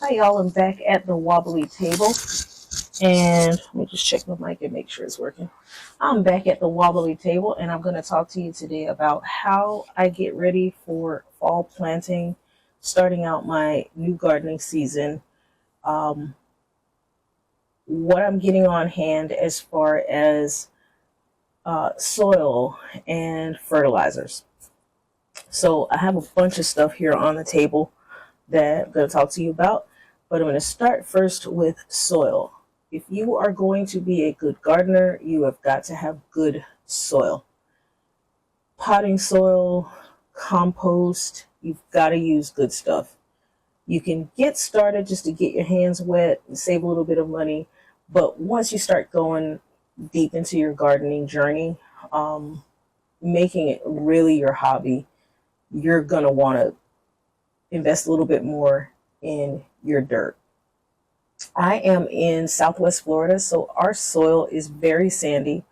Hi y'all, I'm back at the wobbly table, and let me just check my mic and make sure it's working. I'm back at the wobbly table, and I'm going to talk to you today about how I get ready for fall planting, starting out my new gardening season, um, what I'm getting on hand as far as soil and fertilizers. So I have a bunch of stuff here on the table that I'm going to talk to you about, but I'm going to start first with soil. If you are going to be a good gardener, you have got to have good soil. Potting soil, compost, you've got to use good stuff. You can get started just to get your hands wet and save a little bit of money, but once you start going deep into your gardening journey, making it really your hobby, you're going to want to invest a little bit more in your dirt. I am in Southwest Florida, so our soil is very sandy,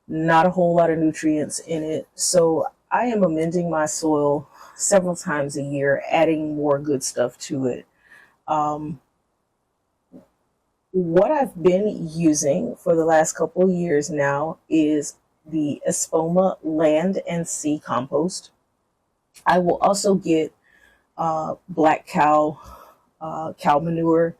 not a whole lot of nutrients in it. So I am amending my soil several times a year, adding more good stuff to it. What I've been using for the last couple of years now is the Espoma Land and Sea compost. I will also get black cow manure,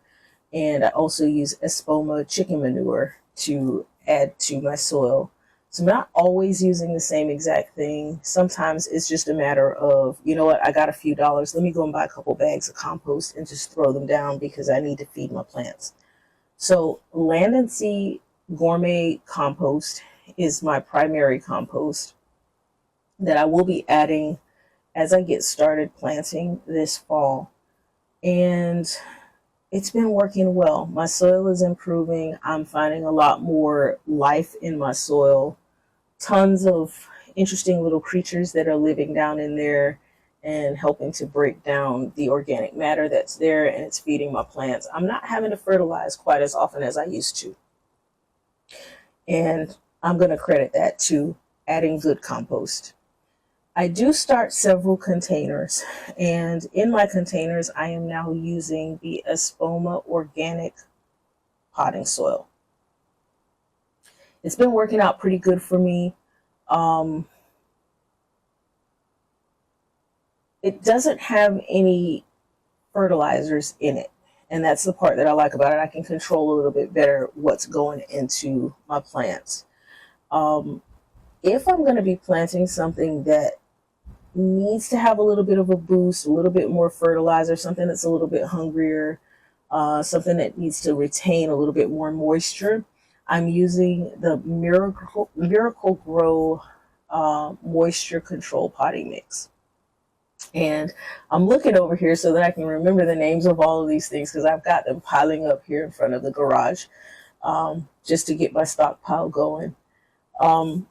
and I also use Espoma chicken manure to add to my soil. So I'm not always using the same exact thing. Sometimes it's just a matter of, you know what, I got a few dollars, let me go and buy a couple bags of compost and just throw them down because I need to feed my plants. So Land and Sea Gourmet Compost is my primary compost that I will be adding as I get started planting this fall. And it's been working well. My soil is improving. I'm finding a lot more life in my soil. Tons of interesting little creatures that are living down in there and helping to break down the organic matter that's there, and it's feeding my plants. I'm not having to fertilize quite as often as I used to. And I'm going to credit that to adding good compost. I do start several containers, and in my containers I am now using the Espoma organic potting soil. It's been working out pretty good for me. It doesn't have any fertilizers in it, and that's the part that I like about it. I can control a little bit better what's going into my plants. If I'm going to be planting something that needs to have a little bit of a boost, a little bit more fertilizer, something that's a little bit hungrier, something that needs to retain a little bit more moisture, I'm using the Miracle-Gro moisture control potting mix. And I'm looking over here so that I can remember the names of all of these things because I've got them piling up here in front of the garage, just to get my stockpile going.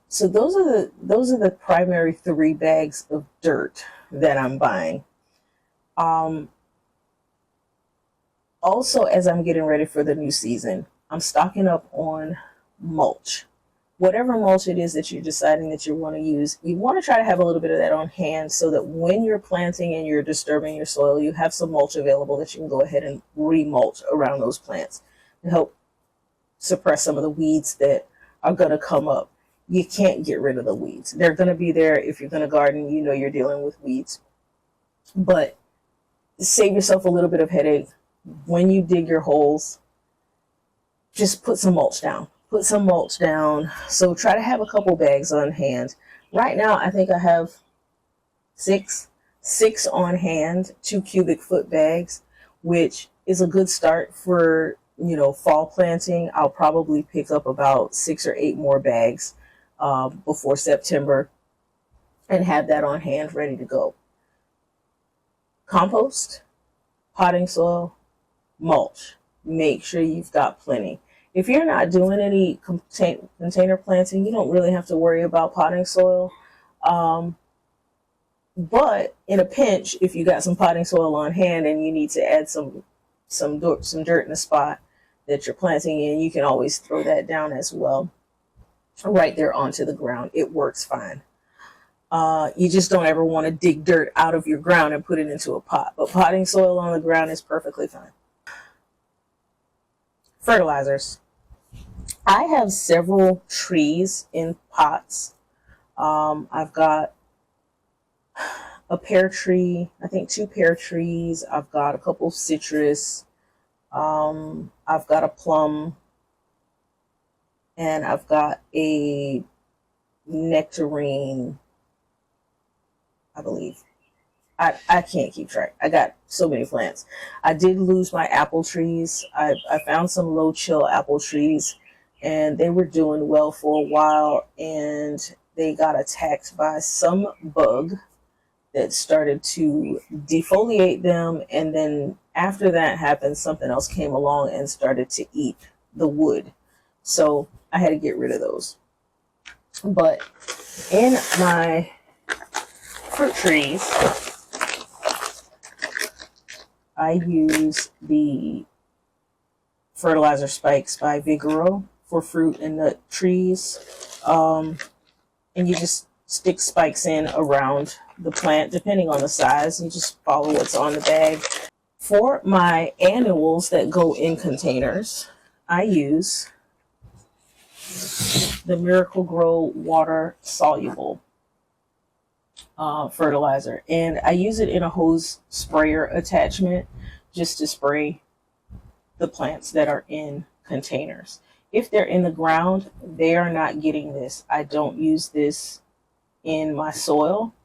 So those are the primary 3 bags of dirt that I'm buying. Also, as I'm getting ready for the new season, I'm stocking up on mulch. Whatever mulch it is that you're deciding that you want to use, you want to try to have a little bit of that on hand so that when you're planting and you're disturbing your soil, you have some mulch available that you can go ahead and remulch around those plants to help suppress some of the weeds that are going to come up. You can't get rid of the weeds. They're going to be there. If you're going to garden, you know you're dealing with weeds. But save yourself a little bit of headache. When you dig your holes, just put some mulch down. Put some mulch down. So try to have a couple bags on hand. Right now, I think I have six on hand, 2 cubic foot bags, which is a good start for, fall planting. I'll probably pick up about 6 or 8 more bags before September and have that on hand ready to go. Compost, potting soil, mulch. Make sure you've got plenty. If you're not doing any container planting, you don't really have to worry about potting soil. But in a pinch, if you got some potting soil on hand and you need to add some dirt in the spot that you're planting in, you can always throw that down as well, right there onto the ground. It works fine. You just don't ever want to dig dirt out of your ground and put it into a pot. But potting soil on the ground is perfectly fine. Fertilizers. I have several trees in pots. I've got a pear tree, I think 2 pear trees. I've got a couple citrus. I've got a plum, and I've got a nectarine, I believe. I can't keep track. I got so many plants. I did lose my apple trees. I found some low chill apple trees, and they were doing well for a while, and they got attacked by some bug that started to defoliate them, and then after that happened, something else came along and started to eat the wood. So I had to get rid of those. But in my fruit trees, I use the fertilizer spikes by Vigoro for fruit and nut trees. And you just stick spikes in around the plant, depending on the size. You just follow what's on the bag. For my annuals that go in containers, I use the Miracle Grow water soluble fertilizer, and I use it in a hose sprayer attachment just to spray the plants that are in containers. If they're in the ground, they are not getting this. I don't use this in my soil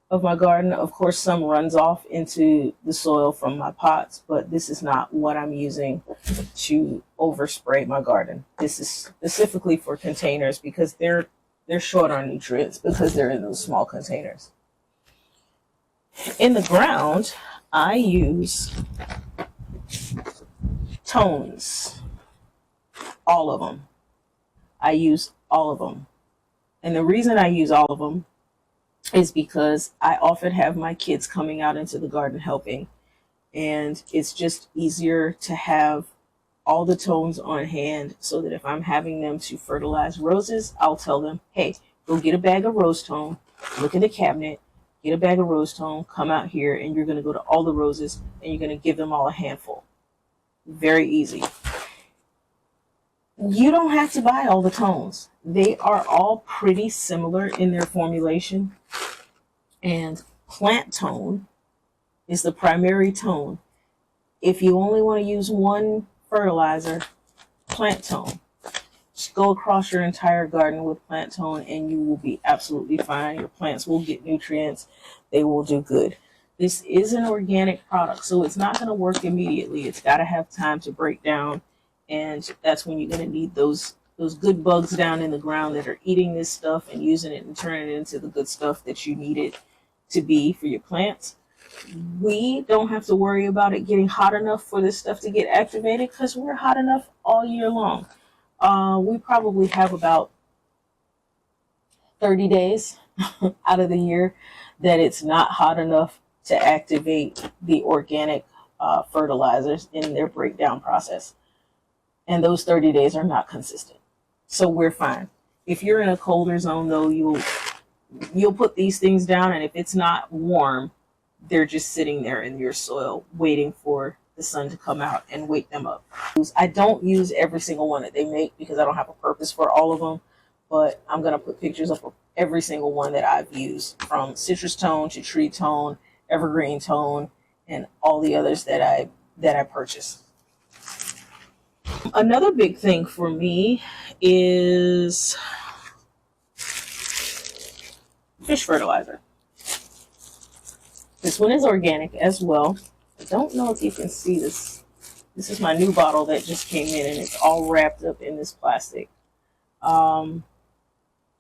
of my garden. Of course, some runs off into the soil from my pots, but this is not what I'm using to overspray my garden. This is specifically for containers because they're short on nutrients because they're in those small containers. In the ground, I use tones, all of them. I use all of them. And the reason I use all of them is because I often have my kids coming out into the garden helping, and it's just easier to have all the tones on hand so that if I'm having them to fertilize roses, I'll tell them, hey, go get a bag of rose tone, look in the cabinet, get a bag of rose tone, come out here, and you're going to go to all the roses and you're going to give them all a handful. Very easy. You don't have to buy all the tones. They are all pretty similar in their formulation. And plant tone is the primary tone. If you only want to use one fertilizer, plant tone. Just go across your entire garden with plant tone and you will be absolutely fine. Your plants will get nutrients. They will do good. This is an organic product, so it's not going to work immediately. It's got to have time to break down, and that's when you're going to need those good bugs down in the ground that are eating this stuff and using it and turning it into the good stuff that you need it to be for your plants. We don't have to worry about it getting hot enough for this stuff to get activated because we're hot enough all year long. We probably have about 30 days out of the year that it's not hot enough to activate the organic fertilizers in their breakdown process. And those 30 days are not consistent. So we're fine. If you're in a colder zone, though, you'll put these things down, and if it's not warm, they're just sitting there in your soil waiting for the sun to come out and wake them up. I don't use every single one that they make because I don't have a purpose for all of them, but I'm going to put pictures up of every single one that I've used, from citrus tone to tree tone, evergreen tone, and all the others that I purchase. Another big thing for me is fish fertilizer. This one is organic as well. I don't know if you can see this. This is my new bottle that just came in, and it's all wrapped up in this plastic.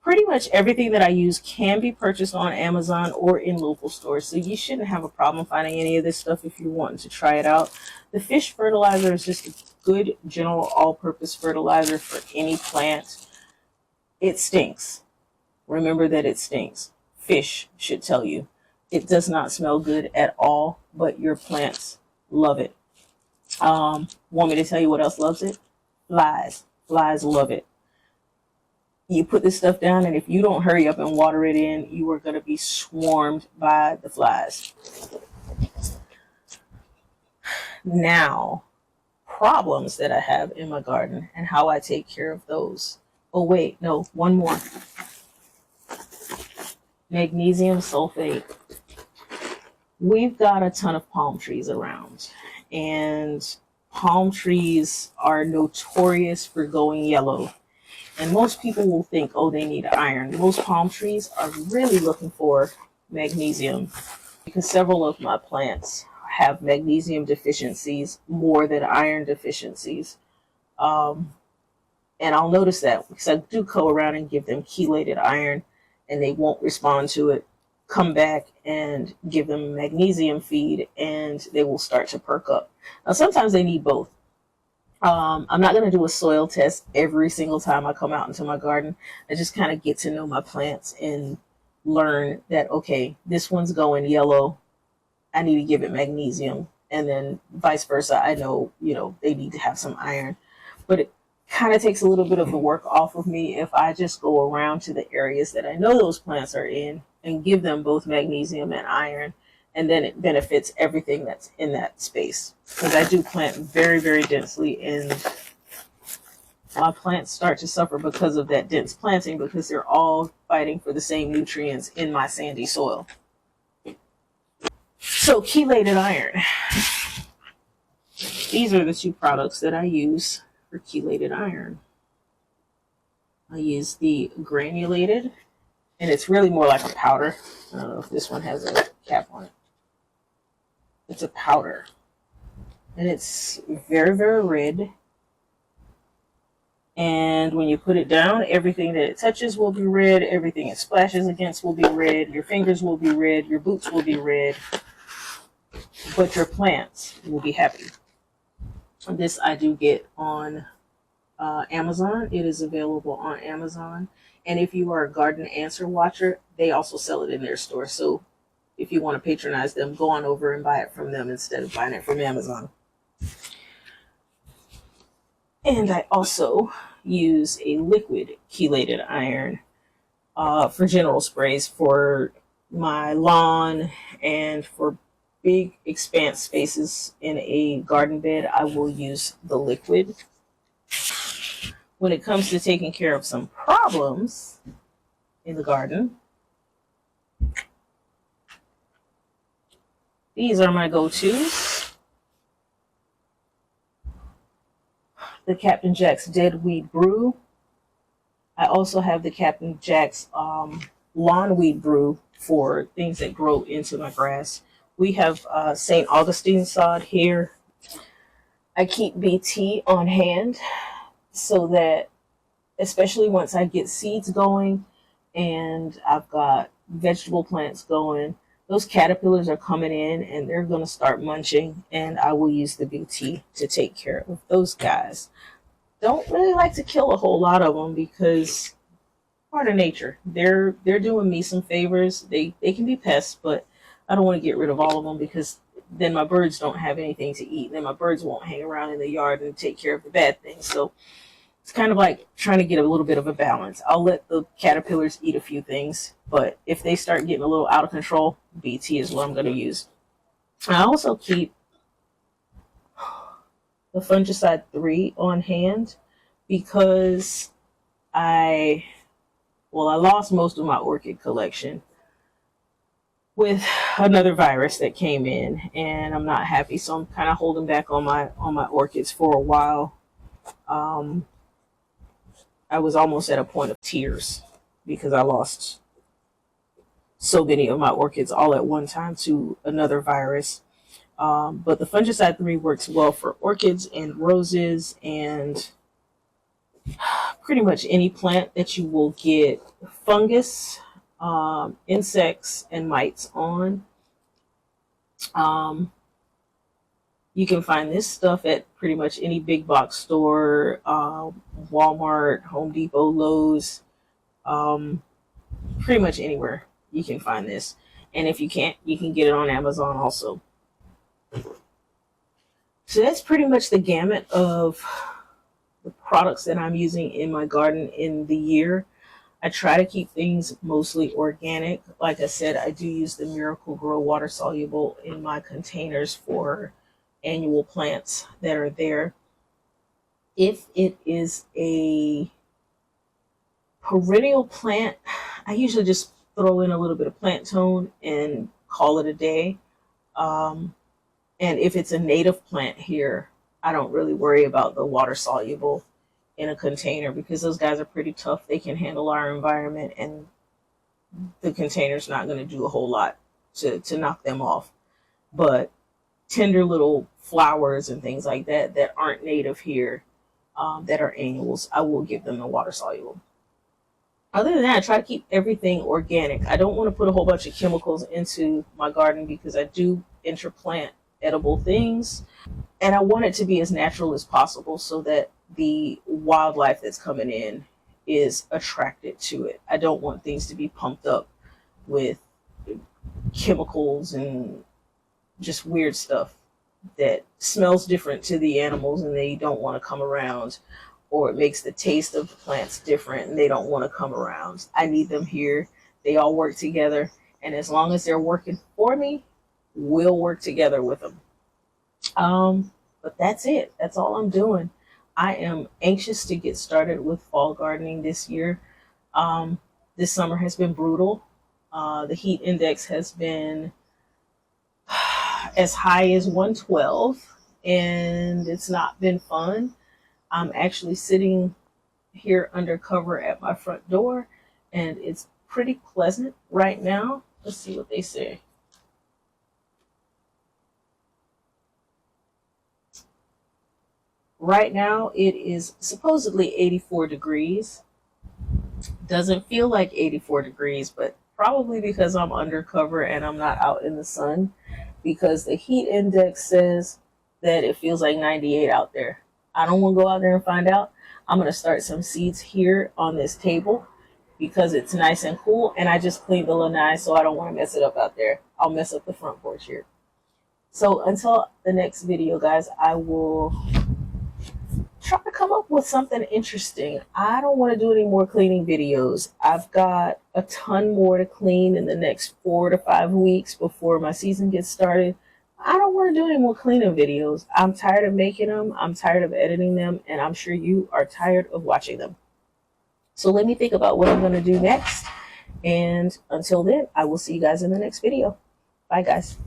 Pretty much everything that I use can be purchased on Amazon or in local stores, so you shouldn't have a problem finding any of this stuff if you're wanting to try it out. The fish fertilizer is just a good general all-purpose fertilizer for any plant. It stinks. Remember that it stinks. Fish should tell you. It does not smell good at all, but your plants love it. Want me to tell you what else loves it? Flies. Flies love it. You put this stuff down, and if you don't hurry up and water it in, you are going to be swarmed by the flies. Now, problems that I have in my garden and how I take care of those. Oh, wait, no, one more. Magnesium sulfate. We've got a ton of palm trees around, and palm trees are notorious for going yellow. And most people will think, oh, they need iron. Most palm trees are really looking for magnesium because several of my plants have magnesium deficiencies more than iron deficiencies. And I'll notice that because I do go around and give them chelated iron and they won't respond to it. Come back and give them magnesium feed and they will start to perk up. Now, sometimes they need both. I'm not going to do a soil test every single time I come out into my garden. I just kind of get to know my plants and learn that, okay, this one's going yellow. I need to give it magnesium. And then vice versa. I know, they need to have some iron. But it kind of takes a little bit of the work off of me if I just go around to the areas that I know those plants are in and give them both magnesium and iron. And then it benefits everything that's in that space. Because I do plant very, very densely, and my plants start to suffer because of that dense planting because they're all fighting for the same nutrients in my sandy soil. So chelated iron. These are the two products that I use for chelated iron. I use the granulated, and it's really more like a powder. I don't know if this one has a cap on it. It's a powder, and it's very, very red. And when you put it down, everything that it touches will be red. Everything it splashes against will be red. Your fingers will be red. Your boots will be red. But your plants will be happy. This I do get on Amazon. It is available on Amazon. And if you are a Garden Answer watcher, they also sell it in their store. So if you want to patronize them, go on over and buy it from them instead of buying it from Amazon. And I also use a liquid chelated iron for general sprays for my lawn and for big expanse spaces in a garden bed. I will use the liquid. When it comes to taking care of some problems in the garden, these are my go-tos. The Captain Jack's Dead Weed Brew. I also have the Captain Jack's Lawn Weed Brew for things that grow into my grass. We have St. Augustine sod here. I keep BT on hand so that, especially once I get seeds going and I've got vegetable plants going, those caterpillars are coming in and they're going to start munching, and I will use the BT to take care of those guys. Don't really like to kill a whole lot of them because part of nature. They're doing me some favors. They can be pests, but I don't want to get rid of all of them because then my birds don't have anything to eat. Then my birds won't hang around in the yard and take care of the bad things. So it's kind of like trying to get a little bit of a balance. I'll let the caterpillars eat a few things, but if they start getting a little out of control, BT is what I'm going to use. I also keep the fungicide 3 on hand because I lost most of my orchid collection with another virus that came in, and I'm not happy, so I'm kind of holding back on my orchids for a while. I was almost at a point of tears because I lost so many of my orchids all at one time to another virus. But the fungicide 3 works well for orchids and roses and pretty much any plant that you will get fungus, insects, and mites on. You can find this stuff at pretty much any big box store, Walmart, Home Depot, Lowe's, pretty much anywhere you can find this. And if you can't, you can get it on Amazon also. So that's pretty much the gamut of the products that I'm using in my garden in the year. I try to keep things mostly organic. Like I said, I do use the Miracle Grow water soluble in my containers for annual plants that are there. If it is a perennial plant, I usually just throw in a little bit of plant tone and call it a day. Um, and if it's a native plant here, I don't really worry about the water soluble in a container because those guys are pretty tough. They can handle our environment, and the container's not going to do a whole lot to knock them off. But tender little flowers and things like that that aren't native here, that are annuals, I will give them the water soluble. Other than that, I try to keep everything organic. I don't want to put a whole bunch of chemicals into my garden because I do interplant edible things, and I want it to be as natural as possible so that the wildlife that's coming in is attracted to it. I don't want things to be pumped up with chemicals and just weird stuff that smells different to the animals and they don't want to come around, or it makes the taste of the plants different and they don't want to come around. I need them here. They all work together, and as long as they're working for me, we'll work together with them. But that's it. That's all I'm doing. I am anxious to get started with fall gardening this year. This summer has been brutal. The heat index has been as high as 112, and it's not been fun. I'm actually sitting here under cover at my front door, and it's pretty pleasant right now. Let's see what they say. Right now, it is supposedly 84 degrees. Doesn't feel like 84 degrees, but probably because I'm undercover and I'm not out in the sun, because the heat index says that it feels like 98 out there. I don't want to go out there and find out. I'm going to start some seeds here on this table because it's nice and cool, and I just cleaned the lanai, so I don't want to mess it up out there. I'll mess up the front porch here. So until the next video, guys, I will try to come up with something interesting. I don't want to do any more cleaning videos. I've got a ton more to clean in the next 4 to 5 weeks before my season gets started. I don't want to do any more cleaning videos. I'm tired of making them. I'm tired of editing them, and I'm sure you are tired of watching them. So let me think about what I'm going to do next. And until then, I will see you guys in the next video. Bye, guys.